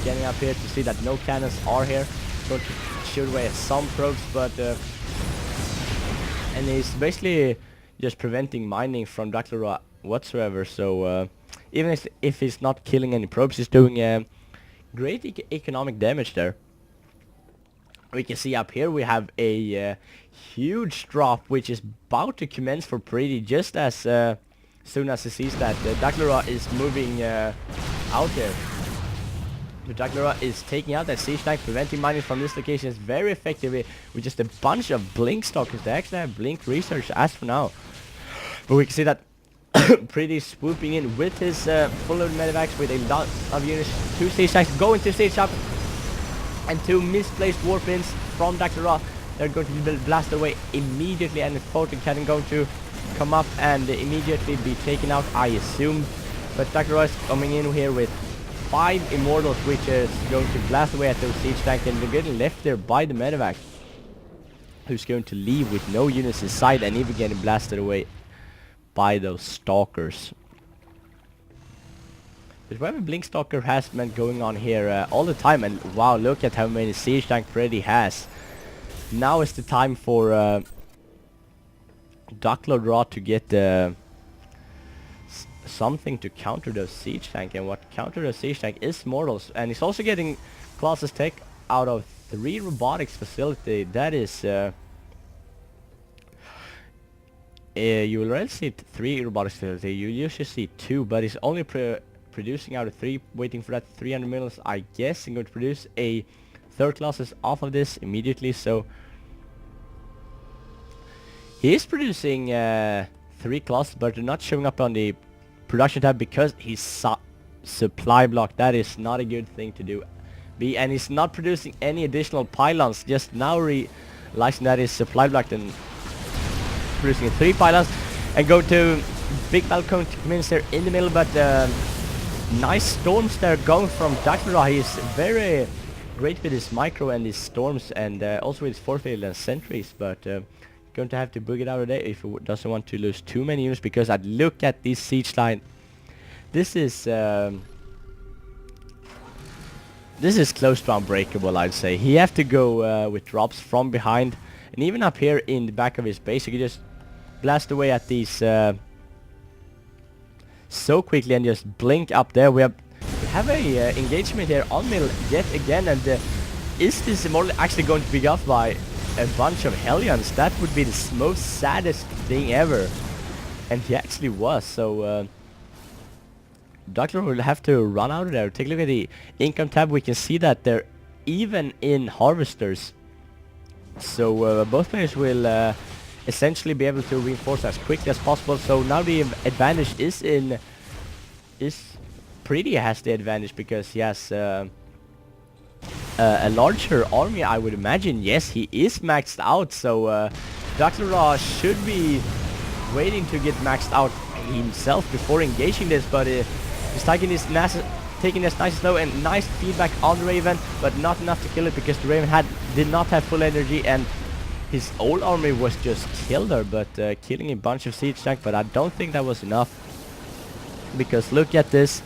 scanning up here to see that no cannons are here. Going to shoot away at some probes, but and he's basically just preventing mining from DuckloadRa whatsoever. So even if he's not killing any probes, he's doing great economic damage there. We can see up here we have a huge drop which is about to commence for Predy just as soon as he sees that DuckloadRa is moving out there. The DuckloadRa is taking out that siege tank, preventing mining from this location very effectively with just a bunch of blink stalkers. They actually have blink research as for now. But we can see that Predy swooping in with his full load medivacs with a lot of units. 2 siege tanks going to siege up, and 2 misplaced warplanes from DuckloadRa. They're going to be blasted away immediately, and the photon cannon going to come up and immediately be taken out, I assume. But DuckloadRa is coming in here with 5 immortals, which is going to blast away at those siege tanks, and they're getting left there by the medevac, who's going to leave with no units inside and even getting blasted away by those stalkers. But we have a blink stalker harassment going on here all the time, and wow, look at how many siege tank Predy has. Now is the time for DuckloadRa to get something to counter those siege tank, and what counter those siege tank is mortals, and he's also getting classes tech out of 3 robotics facility. That is you will rarely see 3 robotics facility. You usually see 2, but he's only producing out of 3, waiting for that 300 mils, I guess, and going to produce a 3rd classes off of this immediately. So he is producing 3 classes, but they're not showing up on the production tab because he's supply block. That is not a good thing to do. And he's not producing any additional pylons, just now realizing that he's supply blocked and producing 3 pylons, and go to big balcony to come in there in the middle. But nice storms there going from DuckloadRa. He's very great with his micro and his storms, and also with his force field and sentries, but going to have to book it out of there if he doesn't want to lose too many units, because I'd look at this siege line. This is close to unbreakable, I'd say. He have to go with drops from behind, and even up here in the back of his base, you can just blast away at these so quickly and just blink up there. We have a engagement here on middle yet again, and is this immortal actually going to be off by a bunch of Hellions? That would be the most saddest thing ever, and he actually was. So DuckloadRa will have to run out of there. Take a look at the income tab. We can see that they're even in harvesters, so both players will essentially be able to reinforce as quickly as possible. So now the advantage is Predy has the advantage because he has a larger army, I would imagine. Yes, he is maxed out, so DuckloadRa should be waiting to get maxed out himself before engaging this, but he's taking this nice and slow, and nice feedback on the Raven, but not enough to kill it because the Raven did not have full energy, and his old army was just killed her, but killing a bunch of siege tank. But I don't think that was enough, because look at this,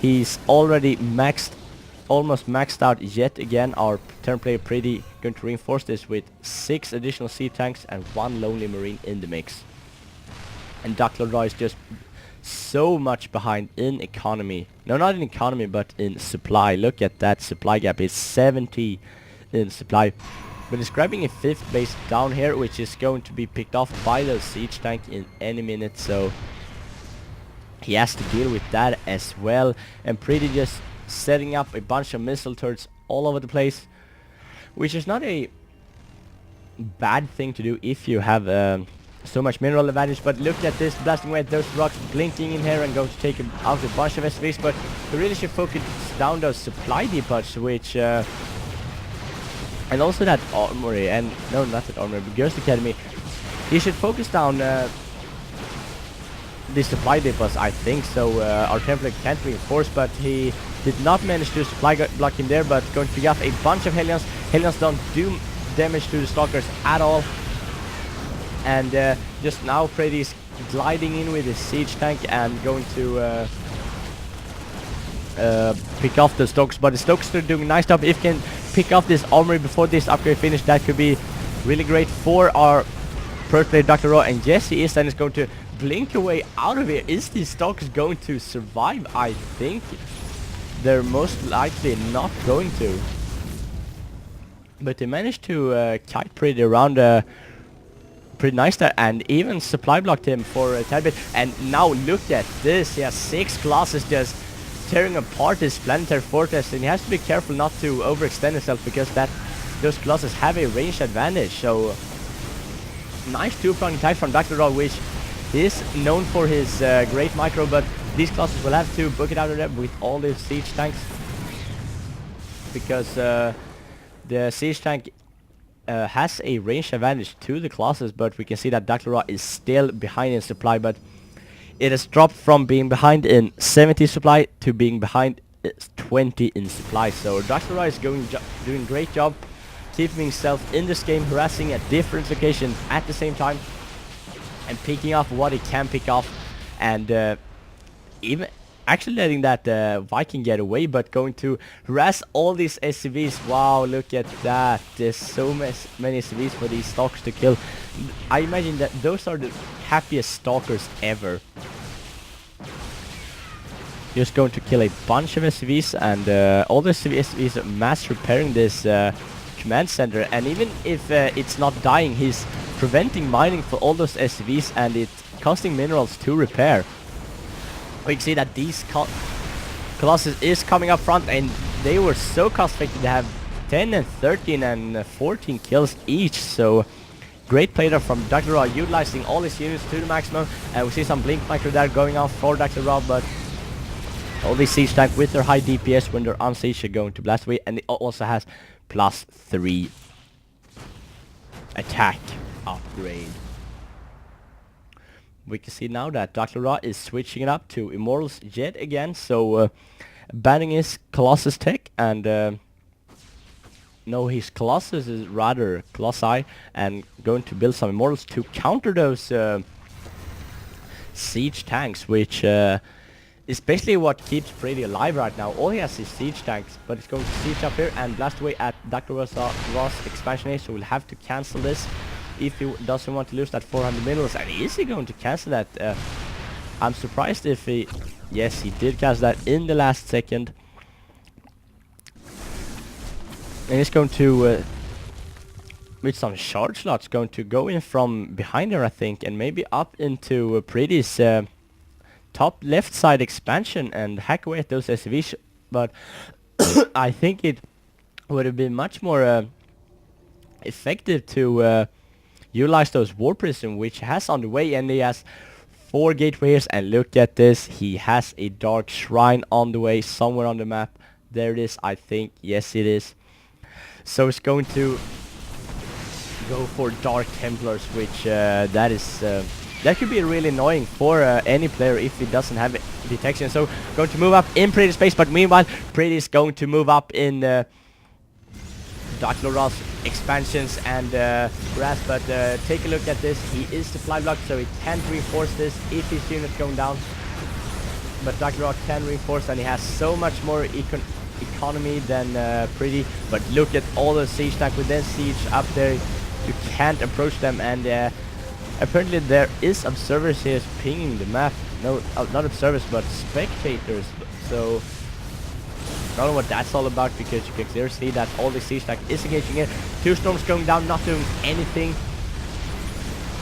he's already almost maxed out yet again. Our Terran player Predy going to reinforce this with 6 additional siege tanks and 1 lonely marine in the mix. And DuckloadRa is just so much behind in economy. No, not in economy, but in supply. Look at that supply gap. It's 70 in supply. But it's grabbing a 5th base down here, which is going to be picked off by those siege tank in any minute. So he has to deal with that as well. And Predy just setting up a bunch of missile turrets all over the place, which is not a bad thing to do if you have so much mineral advantage. But look at this, blasting away at those rocks, blinking in here and going to take out a bunch of SVs. But he really should focus down those supply depots, which and also that armory, and no, not that armory, but Ghost Academy. He should focus down the supply depots, I think. So our template can't reinforce, but he did not manage to supply block him there, but going to pick up a bunch of Hellions. Hellions don't do damage to the stalkers at all. And just now Predy's gliding in with his siege tank and going to pick off the Stokes, but the Stokes are doing a nice job. If can pick off this armory before this upgrade finish, that could be really great for our first player DuckloadRa, and yes he is, and is going to blink away out of here. Is the Stokes going to survive? I think they're most likely not going to. But they managed to kite Predy around pretty nice there, and even supply blocked him for a tad bit. And now look at this, he has 6 classes just tearing apart his planetary fortress, and he has to be careful not to overextend himself because those classes have a range advantage. So nice two-pronged attack from DuckloadRa, which is known for his great micro, but these classes will have to book it out of there with all the siege tanks, because the siege tank has a range advantage to the classes, but we can see that DuckloadRa is still behind in supply, but it has dropped from being behind in 70 supply to being behind 20 in supply. So DuckloadRa is doing a great job keeping himself in this game, harassing at different locations at the same time, and picking off what he can pick off, and even actually letting that Viking get away, but going to harass all these SCVs. Wow, look at that. There's so many SCVs for these stalkers to kill. I imagine that those are the happiest stalkers ever. Just going to kill a bunch of SCVs, and all the SCVs are mass repairing this command center, and even if it's not dying, he's preventing mining for all those SCVs, and it's costing minerals to repair. We can see that these Colossus is coming up front, and they were so cost effective to have 10 and 13 and 14 kills each. So great play there from DuckloadRa, utilizing all his units to the maximum, and we see some blink micro there going off for DuckloadRa, but all these siege tank with their high DPS when they're on siege are going to blast away, and it also has +3 attack upgrade. We can see now that DuckloadRa is switching it up to Immortals yet again, so banning his Colossus tech, and no, his Colossus is rather Colossi, and going to build some Immortals to counter those siege tanks, which is basically what keeps Predy alive right now. All he has is siege tanks, but it's going to siege up here and blast away at DuckloadRa's expansion age, so we'll have to cancel this if he doesn't want to lose that 400 minerals. And is he going to cancel that? I'm surprised if he... Yes, he did cancel that in the last second. And he's going to, with some charge slots, going to go in from behind her, I think, and maybe up into Predy's top left side expansion and hack away at those SCVs. But I think it would have been much more effective to utilize those War Prism, which has on the way, and he has 4 gateways, and look at this, he has a Dark Shrine on the way somewhere on the map. There it is, I think. Yes, it is. So it's going to go for Dark Templars, which that could be really annoying for any player if he doesn't have detection. So going to move up in Predy space, but meanwhile Predy is going to move up in DuckloadRa's expansions and grass, but take a look at this. He is supply blocked, so he can't reinforce this if his unit's going down, but DuckloadRa can reinforce, and he has so much more economy than Predy. But look at all the siege tank with their siege up there. You can't approach them, and apparently there is observers here pinging the map. No, not observers, but spectators. So I don't know what that's all about, because you can clearly see that all the siege tank is engaging here. 2 storms going down, not doing anything.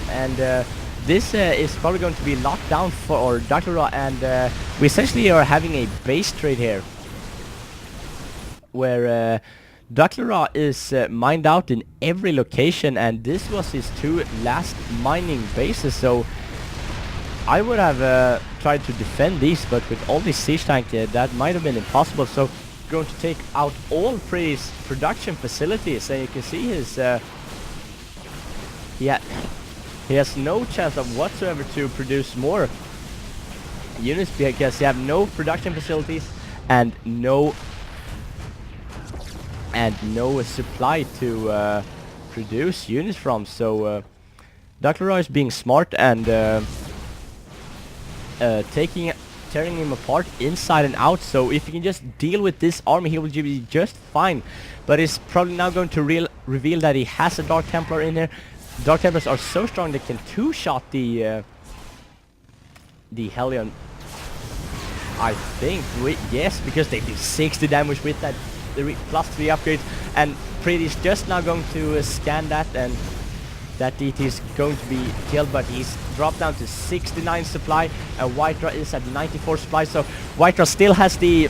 And this is probably going to be locked down for DuckloadRa, and we essentially are having a base trade here, where DuckloadRa is mined out in every location, and this was his 2 last mining bases. So I would have tried to defend these, but with all these siege tank, that might have been impossible. So going to take out all Predy's production facilities, and you can see his he has no chance of whatsoever to produce more units, because he have no production facilities and no supply to produce units from. So DuckloadRa is being smart and taking tearing him apart inside and out. So if he can just deal with this army, he will be just fine. But he's probably now going to reveal that he has a Dark Templar in here. Dark Templars are so strong they can two-shot the Hellion. I think, yes, because they do 60 damage with that +3 upgrade. And Predy's just now going to scan that, and that DT is going to be killed, but he's dropped down to 69 supply, and WhiteRa is at 94 supply, so WhiteRa still has the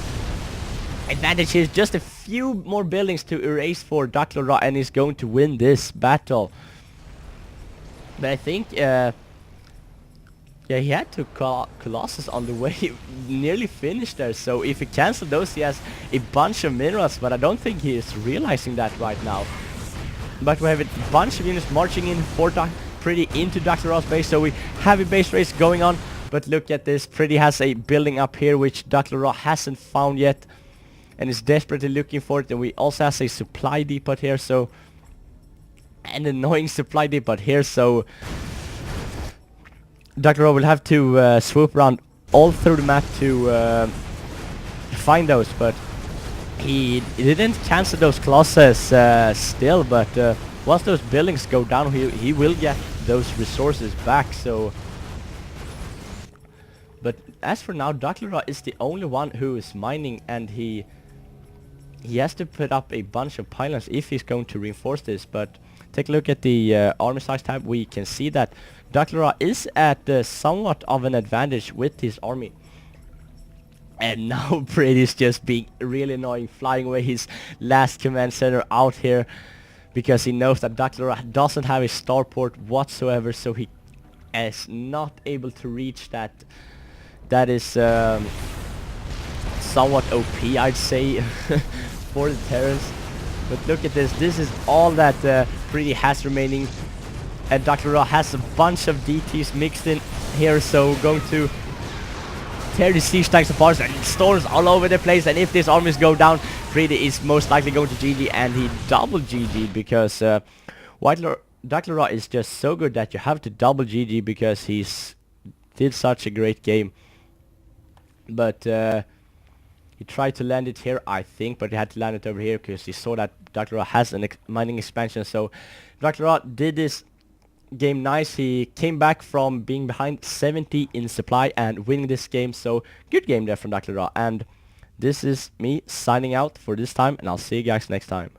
advantage here. Just a few more buildings to erase for DuckloadRa, and he's going to win this battle. But I think, yeah, he had to Colossus on the way. He nearly finished there, so if he cancels those, he has a bunch of minerals, but I don't think he is realizing that right now. But we have a bunch of units marching in for Predy into DuckloadRa's base, so we have a base race going on. But look at this, Predy has a building up here which DuckloadRa hasn't found yet, and is desperately looking for it. And we also have a supply depot here, so an annoying supply depot here, so DuckloadRa will have to swoop around all through the map to find those. But he didn't cancel those Colossus still, but once those buildings go down, he will get those resources back. So, but as for now, DuckloadRa is the only one who is mining, and he has to put up a bunch of pylons if he's going to reinforce this. But take a look at the army size tab. We can see that DuckloadRa is at somewhat of an advantage with his army. And now Predy's just being really annoying, flying away his last command center out here, because he knows that DuckloadRa doesn't have a starport whatsoever, so he is not able to reach that. That is somewhat OP, I'd say, for the Terrans. But look at this. This is all that Predy has remaining, and DuckloadRa has a bunch of DTs mixed in here, so going to tear the siege tanks apart, and storms all over the place. And if these armies go down, Predy is most likely going to GG, and he double GG, because DuckloadRa is just so good that you have to double GG, because he's did such a great game. But he tried to land it here, I think, but he had to land it over here because he saw that DuckloadRa has an mining expansion. So DuckloadRa did this game nice. He came back from being behind 70 in supply and winning this game. So good game there from DuckloadRa. And this is me signing out for this time, and I'll see you guys next time.